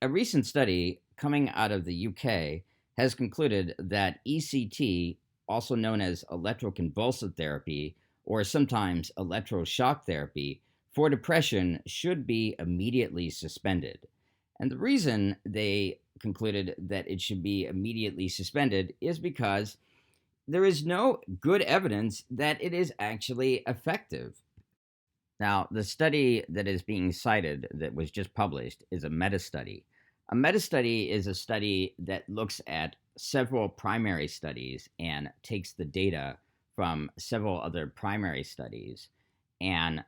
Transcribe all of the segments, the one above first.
A recent study coming out of the UK has concluded that ECT, also known as electroconvulsive therapy or sometimes electroshock therapy, for depression should be immediately suspended. And the reason they concluded that it should be immediately suspended is because there is no good evidence that it is actually effective. Now, the study that is being cited that was just published is a meta study. A meta study is a study that looks at several primary studies and takes the data from several other primary studies and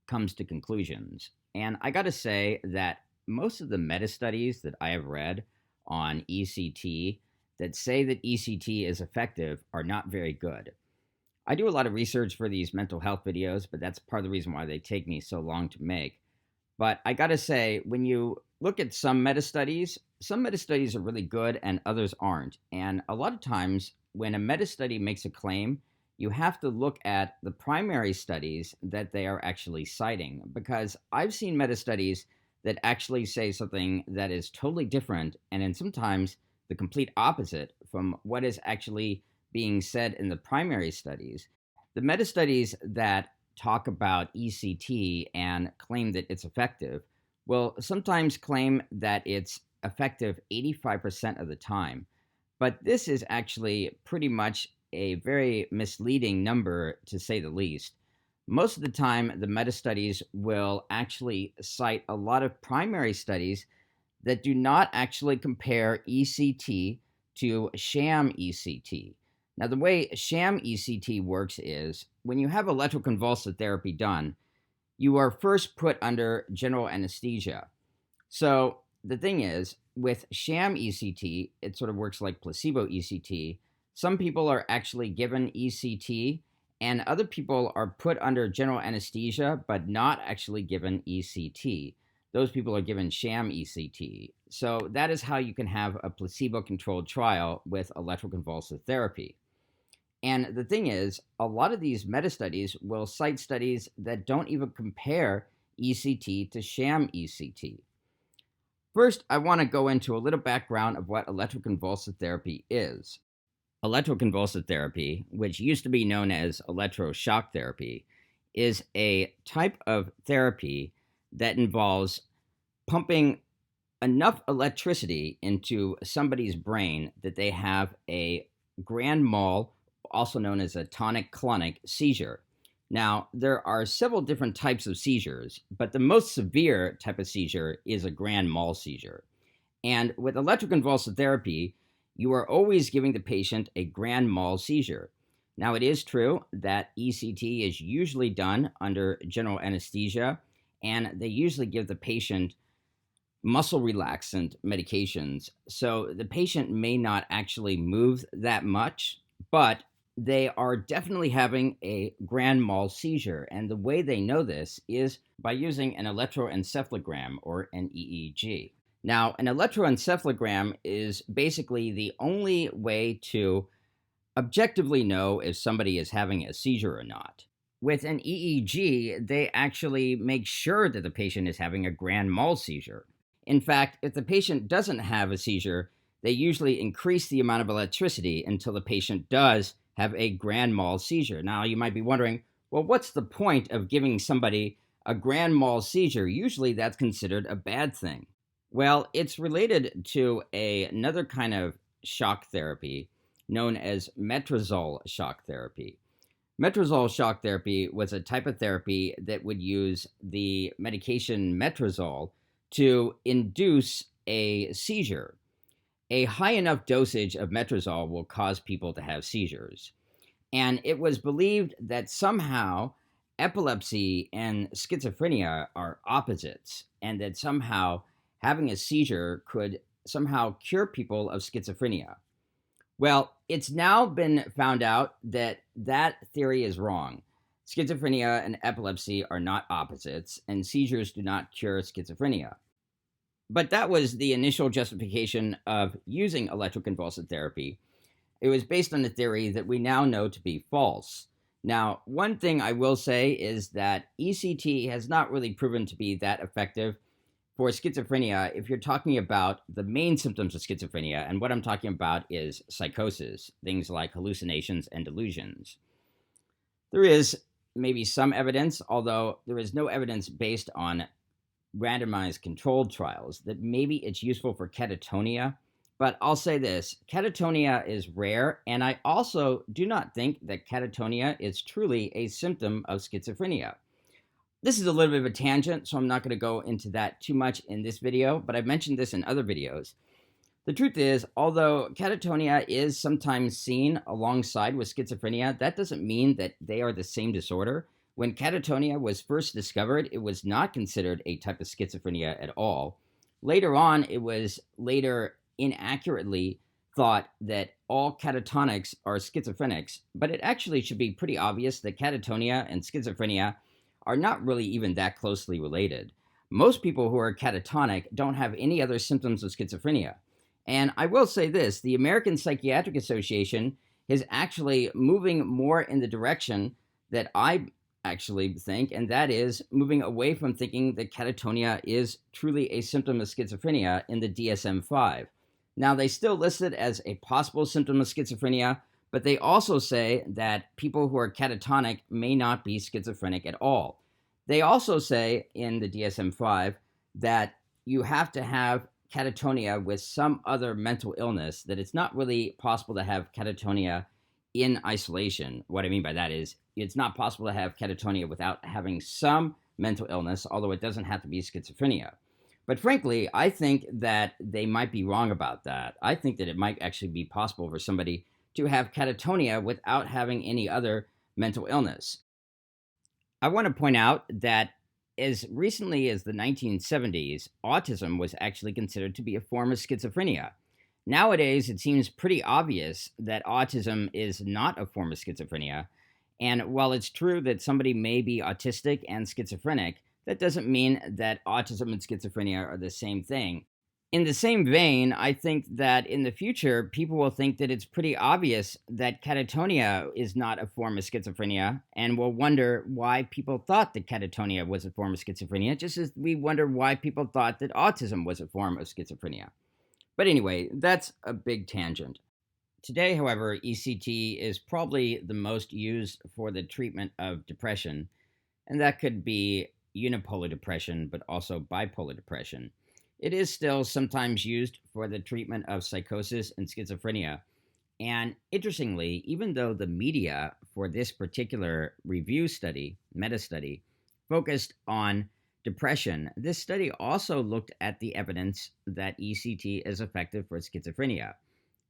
comes to conclusions. And I got to say that most of the meta studies that I have read on ECT that say that ECT is effective are not very good. I do a lot of research for these mental health videos, but that's part of the reason why they take me so long to make. But I got to say, when you look at some meta studies are really good and others aren't. And a lot of times, when a meta study makes a claim, you have to look at the primary studies that they are actually citing. Because I've seen meta studies that actually say something that is totally different, and then sometimes the complete opposite from what is actually being said in the primary studies. The meta studies that talk about ECT and claim that it's effective will sometimes claim that it's effective 85% of the time. But this is actually pretty much a very misleading number, to say the least. Most of the time, the meta studies will actually cite a lot of primary studies that do not actually compare ECT to sham ECT. Now, the way sham ECT works is when you have electroconvulsive therapy done, you are first put under general anesthesia. So the thing is, with sham ECT, it sort of works like placebo ECT. Some people are actually given ECT, and other people are put under general anesthesia, but not actually given ECT. Those people are given sham ECT. So that is how you can have a placebo-controlled trial with electroconvulsive therapy. And the thing is, a lot of these meta studies will cite studies that don't even compare ECT to sham ECT. First, I want to go into a little background of what electroconvulsive therapy is. Electroconvulsive therapy, which used to be known as electroshock therapy, is a type of therapy that involves pumping enough electricity into somebody's brain that they have a grand mal, also known as a tonic-clonic seizure. Now, there are several different types of seizures, but the most severe type of seizure is a grand mal seizure. And with electroconvulsive therapy, you are always giving the patient a grand mal seizure. Now, it is true that ECT is usually done under general anesthesia, and they usually give the patient muscle relaxant medications. So the patient may not actually move that much, but they are definitely having a grand mal seizure. And the way they know this is by using an electroencephalogram, or an EEG. Now, an electroencephalogram is basically the only way to objectively know if somebody is having a seizure or not. With an EEG, they actually make sure that the patient is having a grand mal seizure. In fact, if the patient doesn't have a seizure, they usually increase the amount of electricity until the patient does have a grand mal seizure. Now, you might be wondering, well, what's the point of giving somebody a grand mal seizure? Usually that's considered a bad thing. Well, it's related to another kind of shock therapy known as metrazole shock therapy. Metrazole shock therapy was a type of therapy that would use the medication metrazole to induce a seizure. A high enough dosage of metrazole will cause people to have seizures. And it was believed that somehow epilepsy and schizophrenia are opposites, and that somehow having a seizure could somehow cure people of schizophrenia. Well, it's now been found out that that theory is wrong. Schizophrenia and epilepsy are not opposites, and seizures do not cure schizophrenia. But that was the initial justification of using electroconvulsive therapy. It was based on a theory that we now know to be false. Now, one thing I will say is that ECT has not really proven to be that effective. for schizophrenia if you're talking about the main symptoms of schizophrenia, and what I'm talking about is psychosis, things like hallucinations and delusions. There is maybe some evidence, although there is no evidence based on randomized controlled trials, that maybe it's useful for catatonia. But I'll say this, catatonia is rare, and I also do not think that catatonia is truly a symptom of schizophrenia. This is a little bit of a tangent, so I'm not going to go into that too much in this video, but I've mentioned this in other videos. The truth is, although catatonia is sometimes seen alongside with schizophrenia, that doesn't mean that they are the same disorder. When catatonia was first discovered, it was not considered a type of schizophrenia at all. Later on, it was inaccurately thought that all catatonics are schizophrenics, but it actually should be pretty obvious that catatonia and schizophrenia are not really even that closely related. Most people who are catatonic don't have any other symptoms of schizophrenia. And I will say this, the American Psychiatric Association is actually moving more in the direction that I actually think, and that is moving away from thinking that catatonia is truly a symptom of schizophrenia in the DSM-5. Now, they still list it as a possible symptom of schizophrenia, but they also say that people who are catatonic may not be schizophrenic at all. They also say in the DSM-5 that you have to have catatonia with some other mental illness, that it's not really possible to have catatonia in isolation. What I mean by that is it's not possible to have catatonia without having some mental illness, although it doesn't have to be schizophrenia. But frankly, I think that they might be wrong about that. I think that it might actually be possible for somebody to have catatonia without having any other mental illness. I want to point out that as recently as the 1970s, autism was actually considered to be a form of schizophrenia. Nowadays, it seems pretty obvious that autism is not a form of schizophrenia. And while it's true that somebody may be autistic and schizophrenic, that doesn't mean that autism and schizophrenia are the same thing. In the same vein, I think that in the future, people will think that it's pretty obvious that catatonia is not a form of schizophrenia, and will wonder why people thought that catatonia was a form of schizophrenia, just as we wonder why people thought that autism was a form of schizophrenia. But anyway, that's a big tangent. Today, however, ECT is probably the most used for the treatment of depression, and that could be unipolar depression, but also bipolar depression. It is still sometimes used for the treatment of psychosis and schizophrenia. And interestingly, even though the media for this particular review study, meta-study, focused on depression, this study also looked at the evidence that ECT is effective for schizophrenia.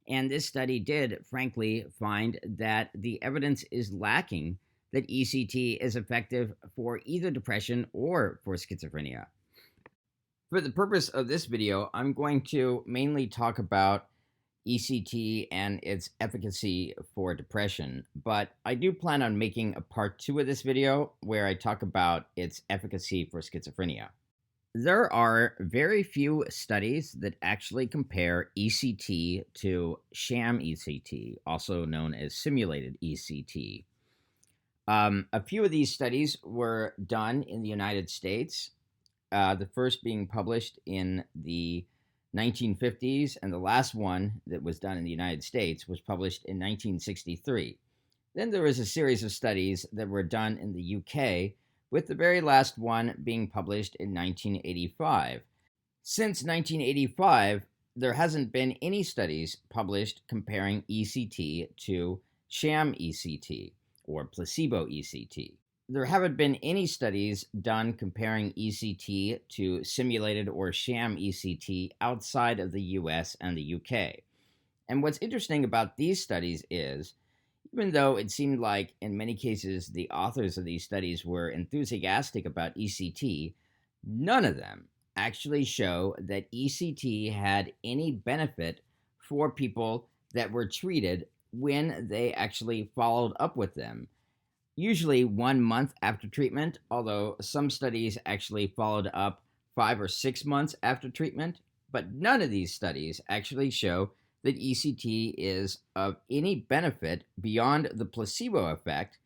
And this study did, frankly, find that the evidence is lacking that ECT is effective for either depression or for schizophrenia. For the purpose of this video, I'm going to mainly talk about ECT and its efficacy for depression, but I do plan on making a part 2 of this video where I talk about its efficacy for schizophrenia. There are very few studies that actually compare ECT to sham ECT, also known as simulated ECT. A few of these studies were done in the United States. The first being published in the 1950s, and the last one that was done in the United States was published in 1963. Then there was a series of studies that were done in the UK, with the very last one being published in 1985. Since 1985, there hasn't been any studies published comparing ECT to sham ECT or placebo ECT. There haven't been any studies done comparing ECT to simulated or sham ECT outside of the US and the UK. And what's interesting about these studies is, even though it seemed like in many cases the authors of these studies were enthusiastic about ECT, none of them actually show that ECT had any benefit for people that were treated when they actually followed up with them. Usually 1 month after treatment, although some studies actually followed up 5 or 6 months after treatment, but none of these studies actually show that ECT is of any benefit beyond the placebo effect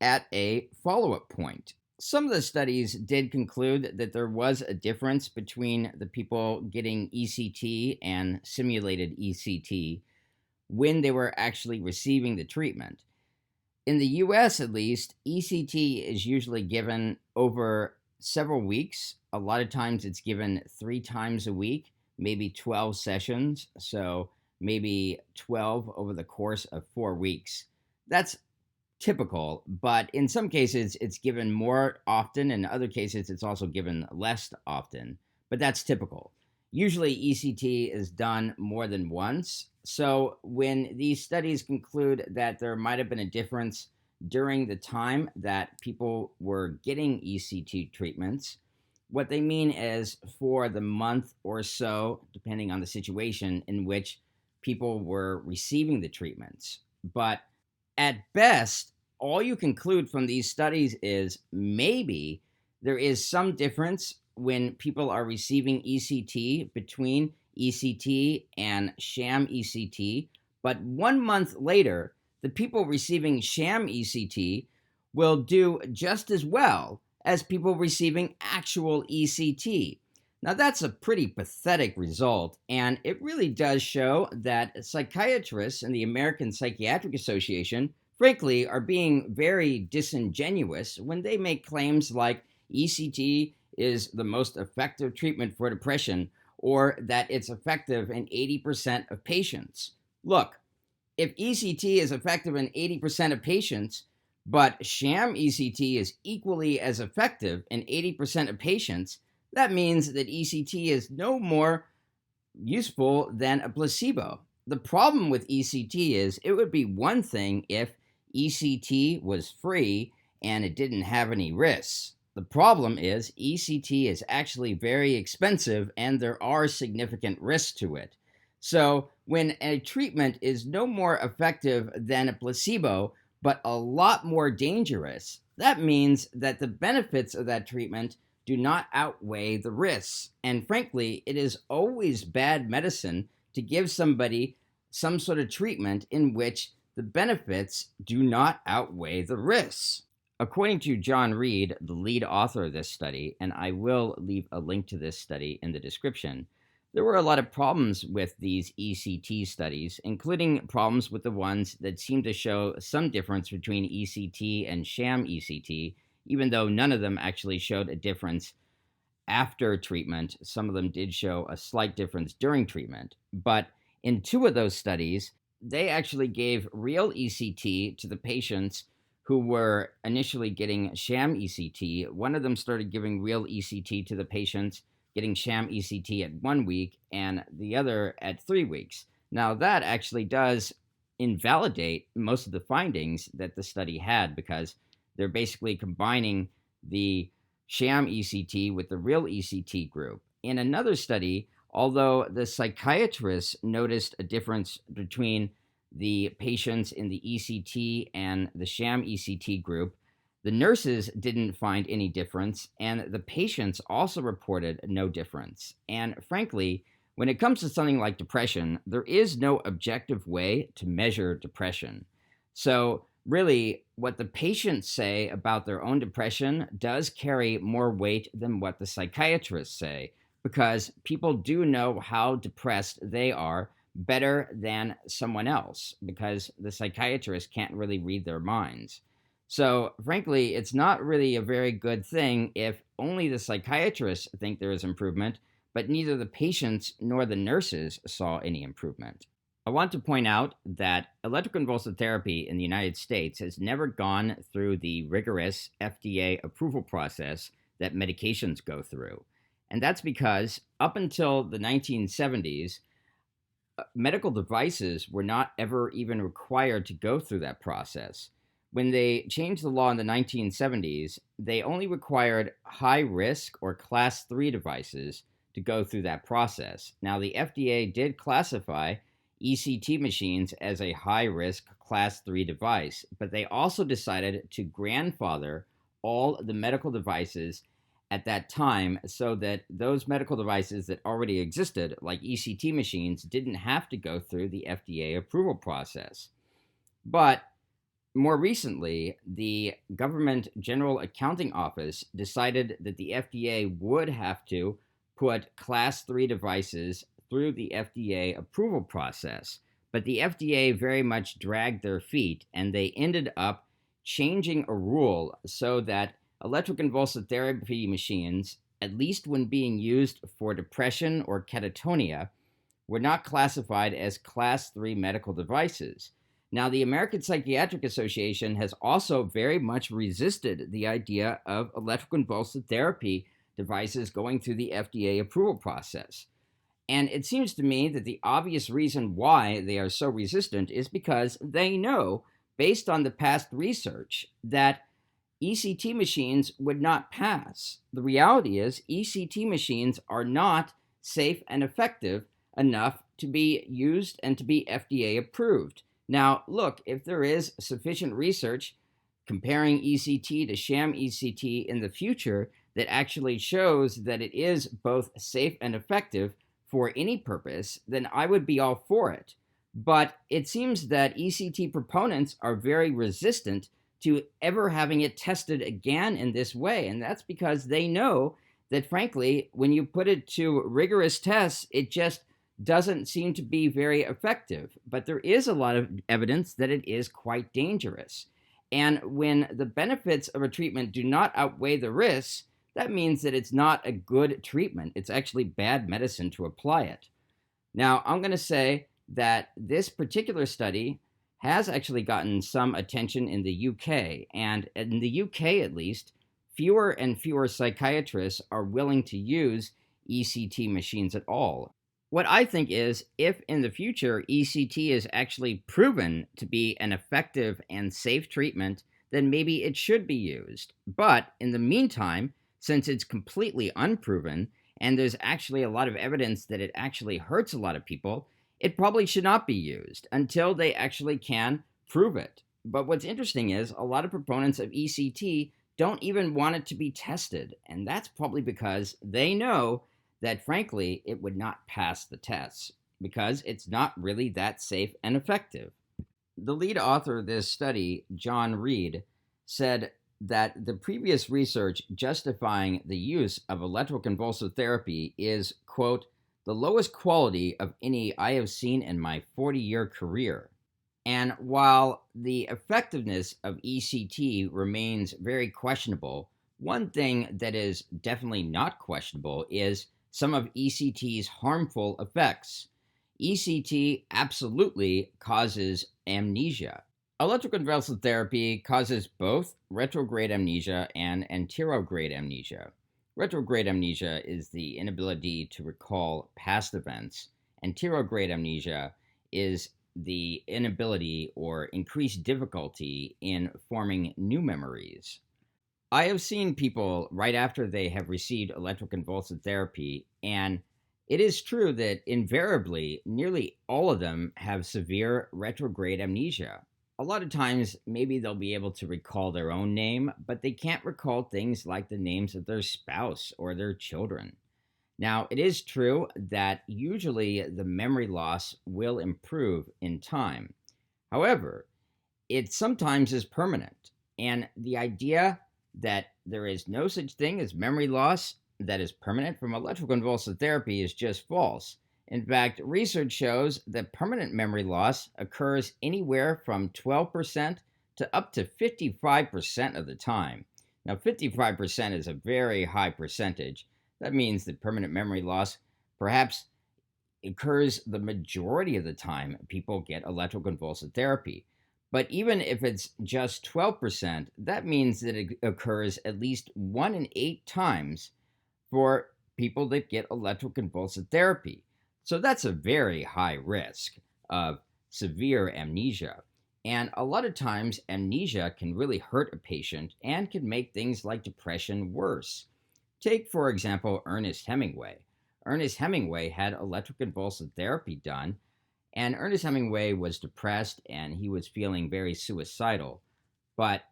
at a follow-up point. Some of the studies did conclude that there was a difference between the people getting ECT and simulated ECT when they were actually receiving the treatment. In the US, at least, ECT is usually given over several weeks. A lot of times it's given 3 times a week, maybe 12 sessions. So maybe 12 over the course of 4 weeks. That's typical, but in some cases it's given more often. In other cases, it's also given less often, but that's typical. Usually, ECT is done more than once. So, when these studies conclude that there might have been a difference during the time that people were getting ECT treatments, what they mean is for the month or so, depending on the situation in which people were receiving the treatments. But at best, all you conclude from these studies is maybe there is some difference when people are receiving ECT between ECT and sham ECT, but 1 month later, the people receiving sham ECT will do just as well as people receiving actual ECT. Now, that's a pretty pathetic result, and it really does show that psychiatrists and the American Psychiatric Association, frankly, are being very disingenuous when they make claims like ECT is the most effective treatment for depression or that it's effective in 80% of patients. Look, if ECT is effective in 80% of patients, but sham ECT is equally as effective in 80% of patients, that means that ECT is no more useful than a placebo. The problem with ECT is it would be one thing if ECT was free and it didn't have any risks. The problem is ECT is actually very expensive and there are significant risks to it. So, when a treatment is no more effective than a placebo, but a lot more dangerous, that means that the benefits of that treatment do not outweigh the risks. And frankly, it is always bad medicine to give somebody some sort of treatment in which the benefits do not outweigh the risks. According to John Reed, the lead author of this study, and I will leave a link to this study in the description, there were a lot of problems with these ECT studies, including problems with the ones that seemed to show some difference between ECT and sham ECT, even though none of them actually showed a difference after treatment. Some of them did show a slight difference during treatment. But in 2 of those studies, they actually gave real ECT to the patients who were initially getting sham ECT. One of them started giving real ECT to the patients getting sham ECT at 1 week and the other at 3 weeks. Now, that actually does invalidate most of the findings that the study had because they're basically combining the sham ECT with the real ECT group. In another study, although the psychiatrists noticed a difference between the patients in the ECT and the sham ECT group, the nurses didn't find any difference, and the patients also reported no difference. And frankly, when it comes to something like depression, there is no objective way to measure depression. So, really, what the patients say about their own depression does carry more weight than what the psychiatrists say, because people do know how depressed they are better than someone else, because the psychiatrist can't really read their minds. So, frankly, it's not really a very good thing if only the psychiatrists think there is improvement, but neither the patients nor the nurses saw any improvement. I want to point out that electroconvulsive therapy in the United States has never gone through the rigorous FDA approval process that medications go through. And that's because up until the 1970s, medical devices were not ever even required to go through that process. When they changed the law in the 1970s, they only required high risk or class 3 devices to go through that process. Now, the FDA did classify ECT machines as a high risk class 3 device, but they also decided to grandfather all the medical devices at that time so that those medical devices that already existed, like ECT machines, didn't have to go through the FDA approval process. But More recently, the Government General Accounting Office decided that the FDA would have to put Class 3 devices through the FDA approval process. But the FDA very much dragged their feet and they ended up changing a rule so that electroconvulsive therapy machines, at least when being used for depression or catatonia, were not classified as Class 3 medical devices. Now, the American Psychiatric Association has also very much resisted the idea of electroconvulsive therapy devices going through the FDA approval process. And it seems to me that the obvious reason why they are so resistant is because they know, based on the past research, that ECT machines would not pass. The reality is, ECT machines are not safe and effective enough to be used and to be FDA approved. Now, look, if there is sufficient research comparing ECT to sham ECT in the future that actually shows that it is both safe and effective for any purpose, then I would be all for it. But it seems that ECT proponents are very resistant to ever having it tested again in this way. And that's because they know that, frankly, when you put it to rigorous tests, it just doesn't seem to be very effective. But there is a lot of evidence that it is quite dangerous. And when the benefits of a treatment do not outweigh the risks, that means that it's not a good treatment. It's actually bad medicine to apply it. Now, I'm going to say that this particular study has actually gotten some attention in the UK. And in the UK, at least, fewer and fewer psychiatrists are willing to use ECT machines at all. What I think is, if in the future ECT is actually proven to be an effective and safe treatment, then maybe it should be used. But in the meantime, since it's completely unproven, and there's actually a lot of evidence that it actually hurts a lot of people, it probably should not be used until they actually can prove it. But what's interesting is a lot of proponents of ECT don't even want it to be tested, and that's probably because they know that, frankly, it would not pass the tests because it's not really that safe and effective. The lead author of this study, John Reed, said that the previous research justifying the use of electroconvulsive therapy is, quote, the lowest quality of any I have seen in my 40-year career. And while the effectiveness of ECT remains very questionable, one thing that is definitely not questionable is some of ECT's harmful effects. ECT absolutely causes amnesia. Electroconvulsive therapy causes both retrograde amnesia and anterograde amnesia. Retrograde amnesia is the inability to recall past events. Anterograde amnesia is the inability or increased difficulty in forming new memories. I have seen people right after they have received electroconvulsive therapy, and it is true that invariably, nearly all of them have severe retrograde amnesia. A lot of times, maybe they'll be able to recall their own name, but they can't recall things like the names of their spouse or their children. Now, it is true that usually the memory loss will improve in time. However, it sometimes is permanent. And the idea that there is no such thing as memory loss that is permanent from electroconvulsive therapy is just false. In fact, research shows that permanent memory loss occurs anywhere from 12% to up to 55% of the time. Now, 55% is a very high percentage. That means that permanent memory loss perhaps occurs the majority of the time people get electroconvulsive therapy. But even if it's just 12%, that means that it occurs at least 1 in 8 times for people that get electroconvulsive therapy. So that's a very high risk of severe amnesia. And a lot of times, amnesia can really hurt a patient and can make things like depression worse. Take, for example, Ernest Hemingway. Ernest Hemingway had electroconvulsive therapy done, and Ernest Hemingway was depressed and he was feeling very suicidal. But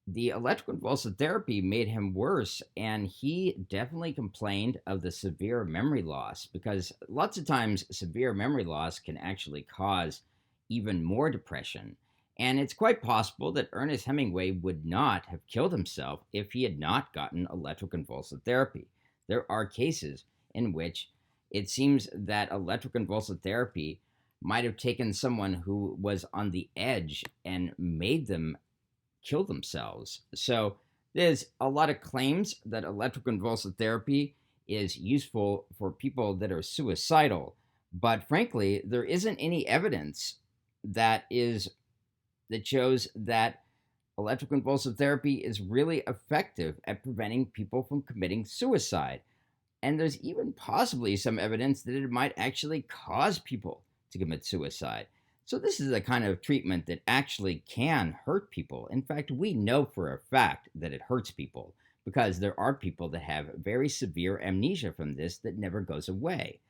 the electroconvulsive therapy made him worse, and he definitely complained of the severe memory loss because lots of times severe memory loss can actually cause even more depression. And it's quite possible that Ernest Hemingway would not have killed himself if he had not gotten electroconvulsive therapy. There are cases in which it seems that electroconvulsive therapy might have taken someone who was on the edge and made them kill themselves. So there's a lot of claims that electroconvulsive therapy is useful for people that are suicidal, but frankly, there isn't any evidence that is that shows that electroconvulsive therapy is really effective at preventing people from committing suicide. And there's even possibly some evidence that it might actually cause people to commit suicide. So, this is a kind of treatment that actually can hurt people. In fact, we know for a fact that it hurts people because there are people that have very severe amnesia from this that never goes away.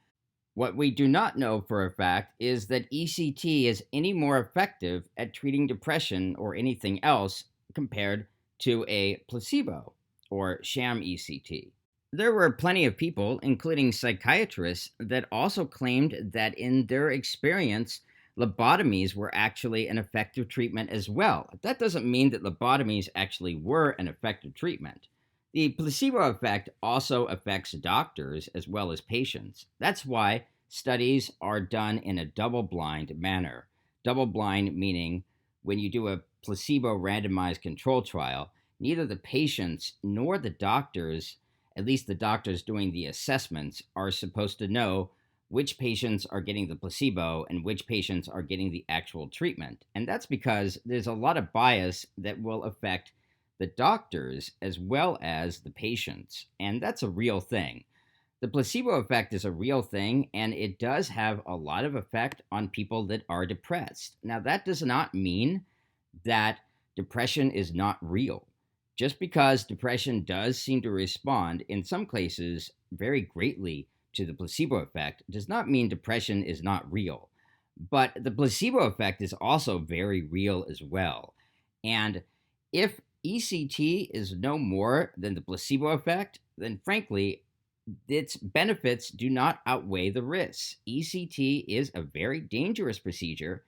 What we do not know for a fact is that ECT is any more effective at treating depression or anything else compared to a placebo or sham ECT. There were plenty of people, including psychiatrists, that also claimed that in their experience, lobotomies were actually an effective treatment as well. That doesn't mean that lobotomies actually were an effective treatment. The placebo effect also affects doctors as well as patients. That's why studies are done in a double blind manner. Double blind meaning when you do a placebo randomized control trial, neither the patients nor the doctors, at least the doctors doing the assessments, are supposed to know which patients are getting the placebo and which patients are getting the actual treatment. And that's because there's a lot of bias that will affect the doctors as well as the patients. And that's a real thing. The placebo effect is a real thing, and it does have a lot of effect on people that are depressed. Now, that does not mean that depression is not real. Just because depression does seem to respond, in some cases, very greatly to the placebo effect, does not mean depression is not real. But the placebo effect is also very real as well. And if ECT is no more than the placebo effect, then frankly, its benefits do not outweigh the risks. ECT is a very dangerous procedure,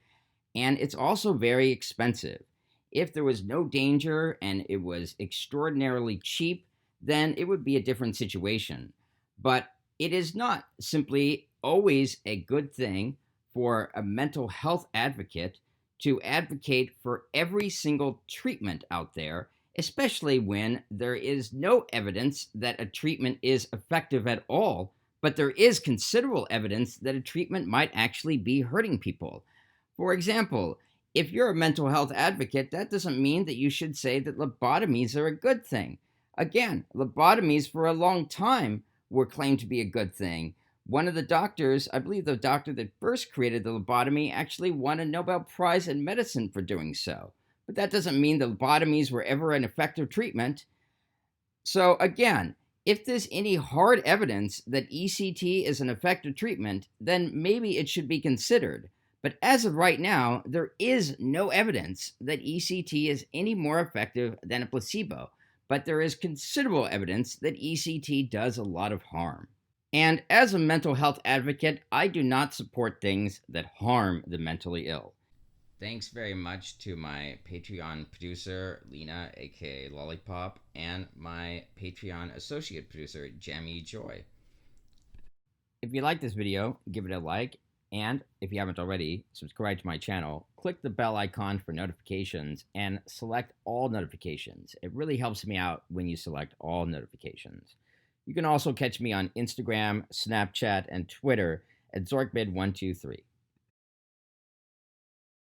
and it's also very expensive. If there was no danger and it was extraordinarily cheap, then it would be a different situation. But it is not simply always a good thing for a mental health advocate to advocate for every single treatment out there, especially when there is no evidence that a treatment is effective at all, but there is considerable evidence that a treatment might actually be hurting people. For example, if you're a mental health advocate, that doesn't mean that you should say that lobotomies are a good thing. Again, lobotomies for a long time were claimed to be a good thing. One of the doctors, I believe the doctor that first created the lobotomy, actually won a Nobel Prize in medicine for doing so. But that doesn't mean the lobotomies were ever an effective treatment. So again, if there's any hard evidence that ECT is an effective treatment, then maybe it should be considered. But as of right now, there is no evidence that ECT is any more effective than a placebo. But there is considerable evidence that ECT does a lot of harm. And as a mental health advocate, I do not support things that harm the mentally ill. Thanks very much to my Patreon producer, Lena, aka Lollipop, and my Patreon associate producer, Jamie Joy. If you like this video, give it a like, and if you haven't already, subscribe to my channel, click the bell icon for notifications, and select all notifications. It really helps me out when you select all notifications. You can also catch me on Instagram, Snapchat, and Twitter at Zorkbid123.